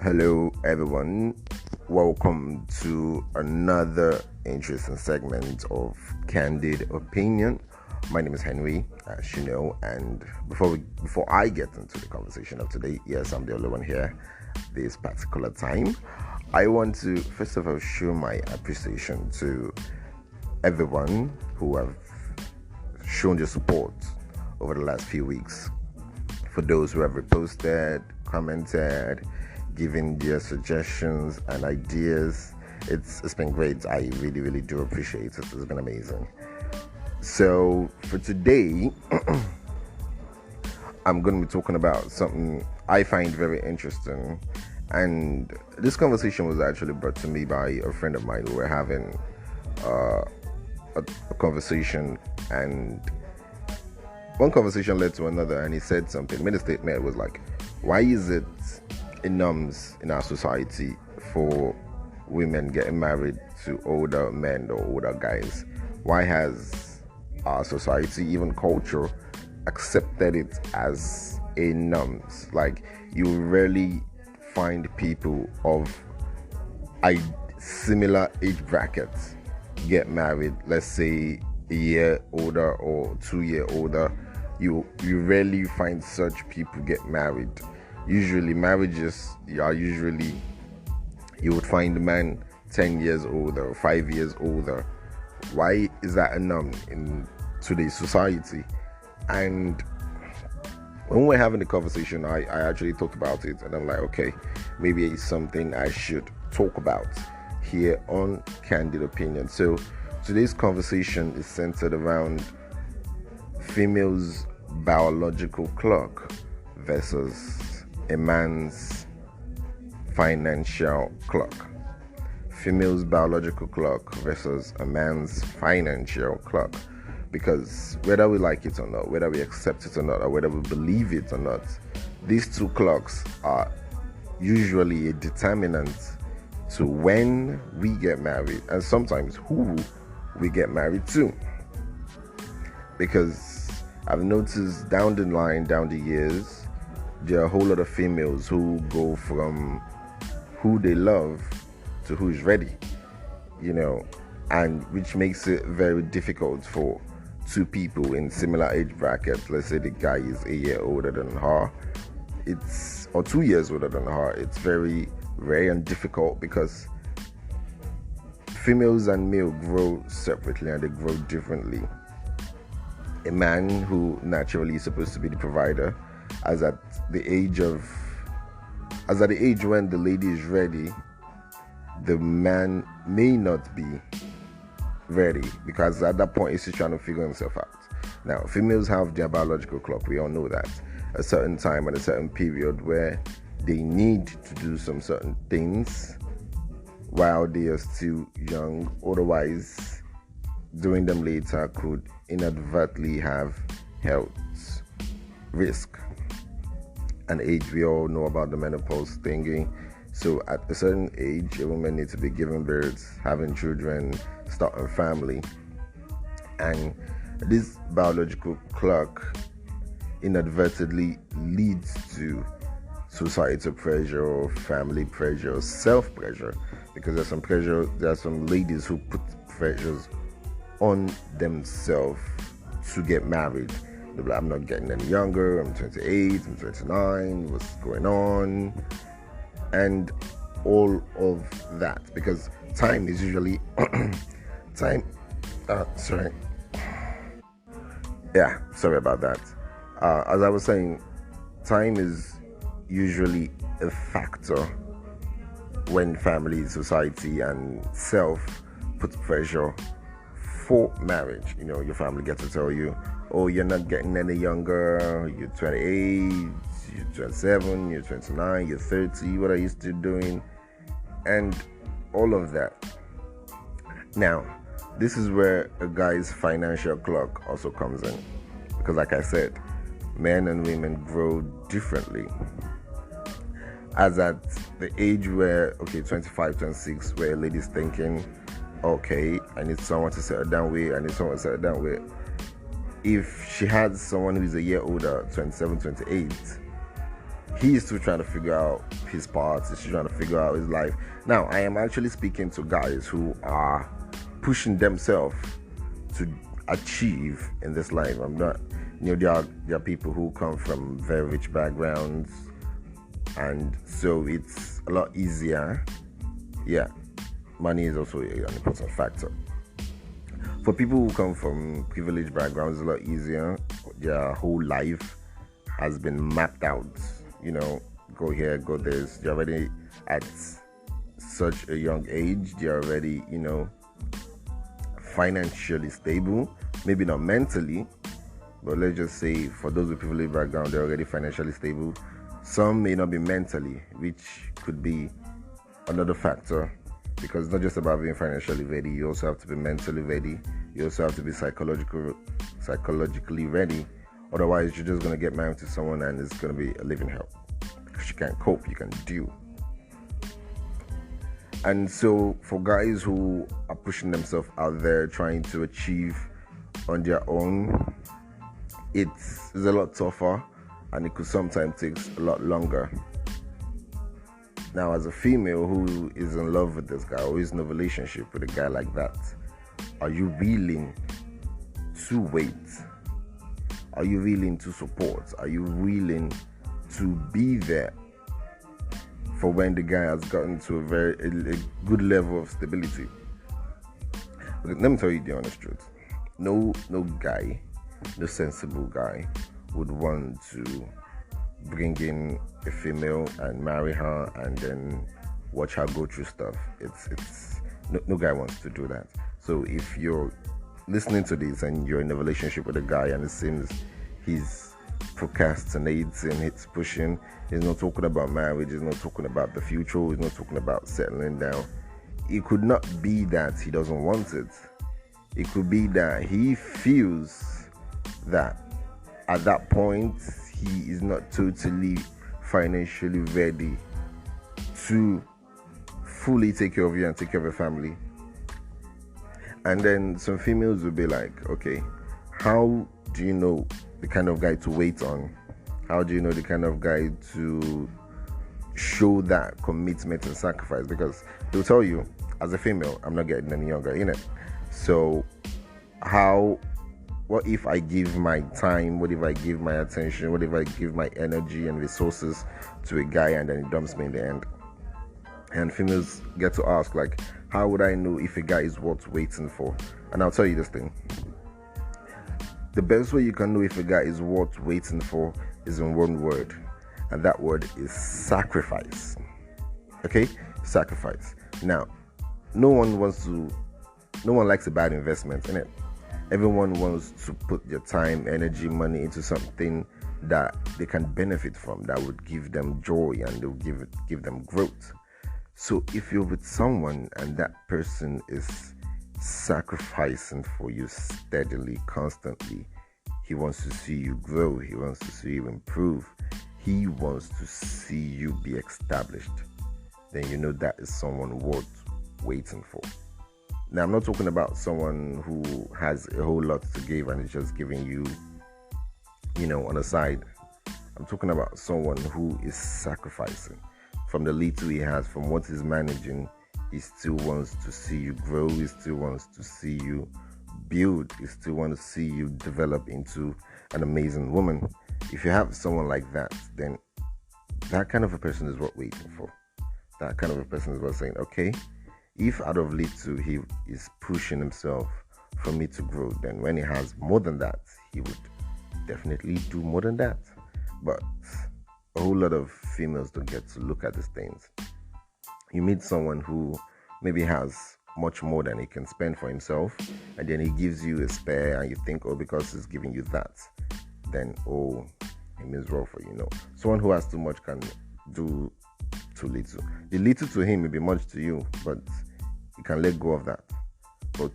Hello, everyone. Welcome to another interesting segment of Candid Opinion. My name is Henry, as you know, and before I get into the conversation of today, yes, I'm the only one here this particular time. I want to first of all show my appreciation to everyone who have shown their support over the last few weeks. For those who have reposted, commented, giving their suggestions and ideas, it's been great. I really do appreciate it. It's been amazing. So for today, I'm going to be talking about something I find very interesting, and this conversation was actually brought to me by a friend of mine. We were having a conversation, and one conversation led to another, and he said something, made a statement. It was like, why is it norms in our society for women getting married to older men or older guys? Why has our society, even culture, accepted it as a norms? Like, you rarely find people of similar age brackets get married, let's say a year older or 2 year older. You rarely find such people get married. Usually marriages are usually, you would find the man 10 years older or 5 years older. Why is that a norm in today's society? And when we're having the conversation, I actually thought about it, and I'm like, okay, maybe it's something I should talk about here on Candid Opinion. So today's conversation is centered around female's biological clock versus a man's financial clock. Female's biological clock versus a man's financial clock. Because whether we like it or not, whether we accept it or not, or whether we believe it or not, these two clocks are usually a determinant to when we get married, and sometimes who we get married to. Because I've noticed down the years, there are a whole lot of females who go from who they love to who's ready, and which makes it very difficult for two people in similar age brackets. Let's say the guy is a year older than her, or 2 years older than her. It's very rare and difficult because females and male grow separately and they grow differently. A man who naturally is supposed to be the provider, as at the age when the lady is ready, the man may not be ready, because at that point he's still trying to figure himself out. Now, females have their biological clock. We all know that. A certain time and a certain period where they need to do some certain things while they are still young. Otherwise, doing them later could inadvertently have health risk. And age, we all know about the menopause thingy. So at a certain age, a woman needs to be giving birth, having children, starting a family. And this biological clock inadvertently leads to societal pressure, family pressure, self-pressure. Because there are some ladies who put pressures on themselves to get married. They're like, I'm not getting any younger, I'm 28, I'm 29, what's going on? And all of that, because time is usually sorry about that. As I was saying, time is usually a factor when family, society, and self put pressure for marriage. Your family gets to tell you, oh, you're not getting any younger, you're 28, you're 27, you're 29, you're 30, what are you still doing? And all of that. Now, this is where a guy's financial clock also comes in. Because like I said, men and women grow differently. As at the age where, 25, 26, where a lady's thinking, okay, I need someone to settle down with, If she has someone who's a year older, 27, 28, he is still trying to figure out his parts. He's trying to figure out his life. Now, I am actually speaking to guys who are pushing themselves to achieve in this life. I'm not, there are people who come from very rich backgrounds, and so it's a lot easier. Yeah, money is also an important factor. For people who come from privileged backgrounds, it's a lot easier. Their whole life has been mapped out. Go here, go this. They're already at such a young age. They're already, financially stable. Maybe not mentally, but let's just say for those with privileged background, they're already financially stable. Some may not be mentally, which could be another factor. Because it's not just about being financially ready, you also have to be mentally ready. You also have to be psychologically ready. Otherwise, you're just going to get married to someone and it's going to be a living hell. Because you can't cope, you can't deal. And so, for guys who are pushing themselves out there, trying to achieve on their own, it's a lot tougher and it could sometimes take a lot longer. Now, as a female who is in love with this guy or is in a relationship with a guy like that, are you willing to wait? Are you willing to support? Are you willing to be there for when the guy has gotten to a good level of stability? Let me tell you the honest truth. No guy, no sensible guy would want to bring in a female and marry her and then watch her go through stuff. It's no guy wants to do that. So if you're listening to this and you're in a relationship with a guy and it seems he's procrastinating, he's pushing, he's not talking about marriage, he's not talking about the future, he's not talking about settling down, it could not be that he doesn't want it. It could be that he feels that at that point he is not totally financially ready to fully take care of you and take care of your family. And then some females will be like, okay, how do you know the kind of guy to wait on? How do you know the kind of guy to show that commitment and sacrifice? Because they'll tell you, as a female, I'm not getting any younger, innit? So what if I give my time? What if I give my attention? What if I give my energy and resources to a guy and then he dumps me in the end? And females get to ask, like, how would I know if a guy is worth waiting for? And I'll tell you this thing. The best way you can know if a guy is worth waiting for is in one word. And that word is sacrifice. Okay? Sacrifice. Now, no one likes a bad investment, innit? Everyone wants to put their time, energy, money into something that they can benefit from, that would give them joy and will give them growth. So if you're with someone and that person is sacrificing for you steadily, constantly, he wants to see you grow, he wants to see you improve, he wants to see you be established, then you know that is someone worth waiting for. Now, I'm not talking about someone who has a whole lot to give and is just giving you, on the side. I'm talking about someone who is sacrificing. From the little he has, from what he's managing, he still wants to see you grow, he still wants to see you build, he still wants to see you develop into an amazing woman. If you have someone like that, then that kind of a person is worth waiting for. That kind of a person is worth saying, okay, if out of little he is pushing himself for me to grow, then when he has more than that, he would definitely do more than that. But a whole lot of females don't get to look at these things. You meet someone who maybe has much more than he can spend for himself, and then he gives you a spare, and you think, oh, because he's giving you that, then, oh, he means well for you. Someone who has too much can do too little. The little to him may be much to you, but you can let go of that. But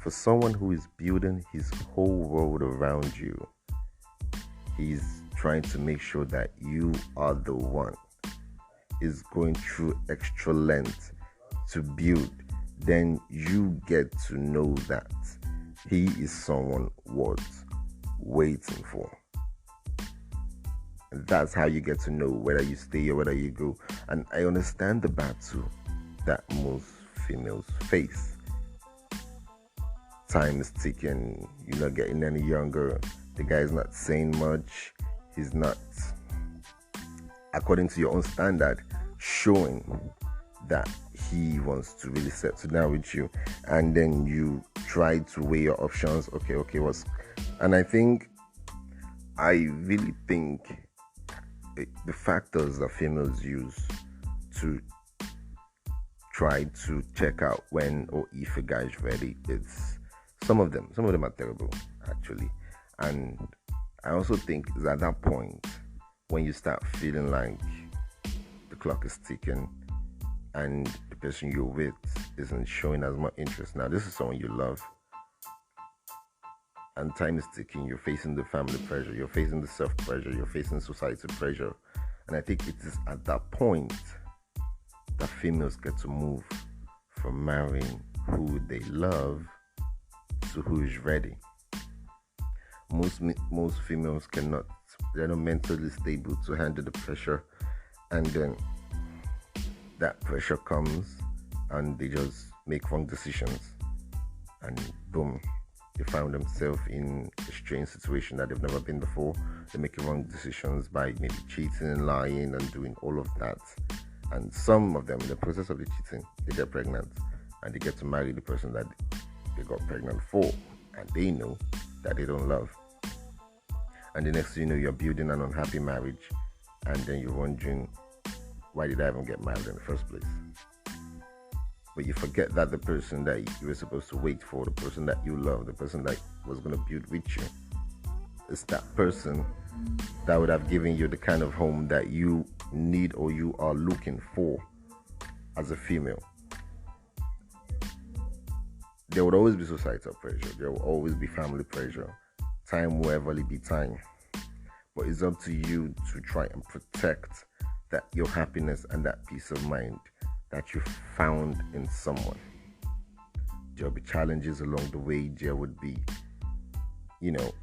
for someone who is building his whole world around you, he's trying to make sure that you are the one, is going through extra length to build, then you get to know that he is someone worth waiting for. And that's how you get to know whether you stay or whether you go. And I understand the battle that most females face. Time is ticking, you're not getting any younger, the guy is not saying much, he's not, according to your own standard, showing that he wants to really settle down with you. And then you try to weigh your options. Okay, and I really think the factors that females use to try to check out when or if a guy is ready, it's some of them are terrible, actually. And I also think it's at that point when you start feeling like the clock is ticking and the person you're with isn't showing as much interest. Now, this is someone you love, and time is ticking. You're facing the family pressure, you're facing the self pressure, you're facing society pressure. And I think it is at that point that females get to move from marrying who they love to who is ready. Most females they're not mentally stable to handle the pressure, and then that pressure comes and they just make wrong decisions, and boom, they found themselves in a strange situation that they've never been before. They're making wrong decisions by maybe cheating and lying and doing all of that. And some of them, in the process of the cheating, they get pregnant and they get to marry the person that they got pregnant for, and they know that they don't love. And the next thing you know, you're building an unhappy marriage, and then you're wondering, why did I even get married in the first place? But you forget that the person that you were supposed to wait for, the person that you love, the person that was going to build with you, is that person that would have given you the kind of home that you need or you are looking for as a female. There would always be societal pressure. There will always be family pressure. Time will ever be time. But it's up to you to try and protect that your happiness and that peace of mind that you found in someone. There will be challenges along the way. There would be,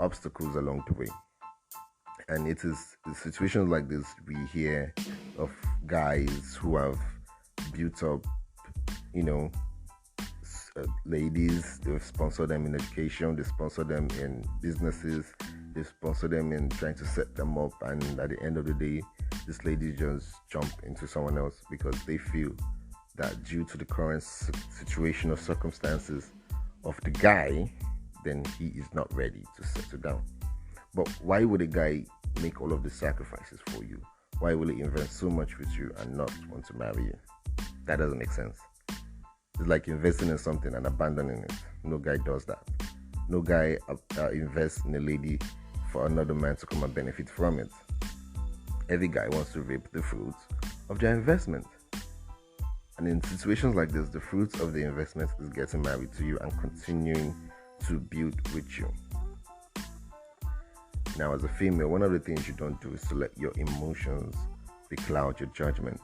obstacles along the way. And it is in situations like this we hear of guys who have built up, ladies. They've sponsored them in education, they sponsor them in businesses, they sponsor them in trying to set them up, and at the end of the day, this lady just jump into someone else because they feel that due to the current situation or circumstances of the guy, then he is not ready to settle down. But why would a guy make all of the sacrifices for you? Why will he invest so much with you and not want to marry you? That doesn't make sense. It's like investing in something and abandoning it. No guy does that. No guy invests in a lady for another man to come and benefit from it. Every guy wants to reap the fruits of their investment. And in situations like this, the fruits of the investment is getting married to you and continuing to build with you. Now, as a female, one of the things you don't do is to let your emotions becloud your judgment.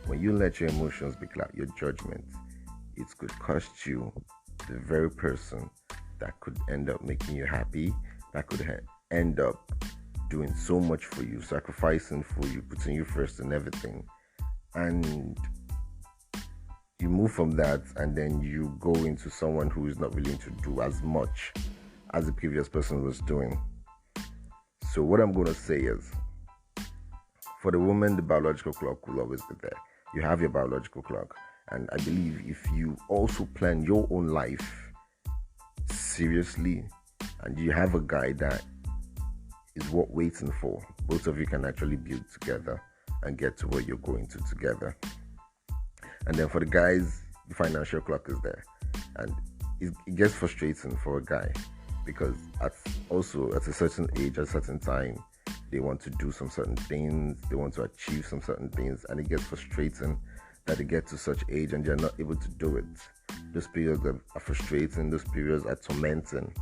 When you let your emotions becloud your judgment, it could cost you the very person that could end up making you happy, that could end up doing so much for you, sacrificing for you, putting you first in everything. And you move from that, and then you go into someone who is not willing to do as much as the previous person was doing. So what I'm going to say is, for the woman, the biological clock will always be there. You have your biological clock. And I believe if you also plan your own life seriously, and you have a guy that is worth waiting for, both of you can actually build together and get to where you're going to together. And then for the guys, the financial clock is there. And it gets frustrating for a guy because at a certain age, at a certain time, they want to do some certain things, they want to achieve some certain things, and it gets frustrating that they get to such age and they're not able to do it. Those periods are frustrating, those periods are tormenting.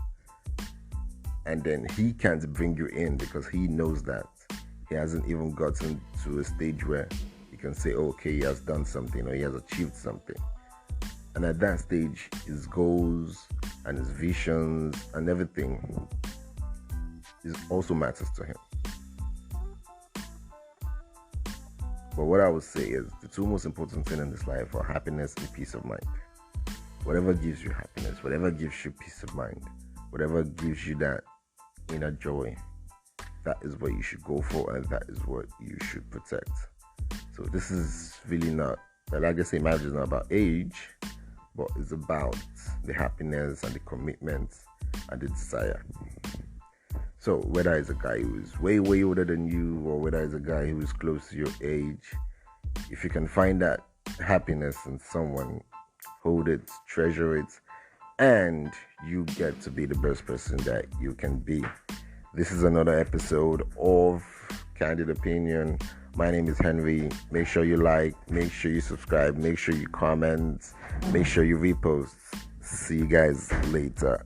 And then he can't bring you in because he knows that he hasn't even gotten to a stage where he can say, okay, he has done something or he has achieved something. And at that stage, his goals and his visions and everything also matters to him. But what I would say is the two most important things in this life are happiness and peace of mind. Whatever gives you happiness, whatever gives you peace of mind, whatever gives you that inner joy, that is what you should go for, and that is what you should protect. So this is really not, like I say, marriage is not about age, but it's about the happiness and the commitment and the desire. So whether it's a guy who is way, way older than you, or whether it's a guy who is close to your age, if you can find that happiness in someone, hold it, treasure it, and you get to be the best person that you can be. This is another episode of Candid Opinion. My name is Henry. Make sure you like, make sure you subscribe, make sure you comment, make sure you repost. See you guys later.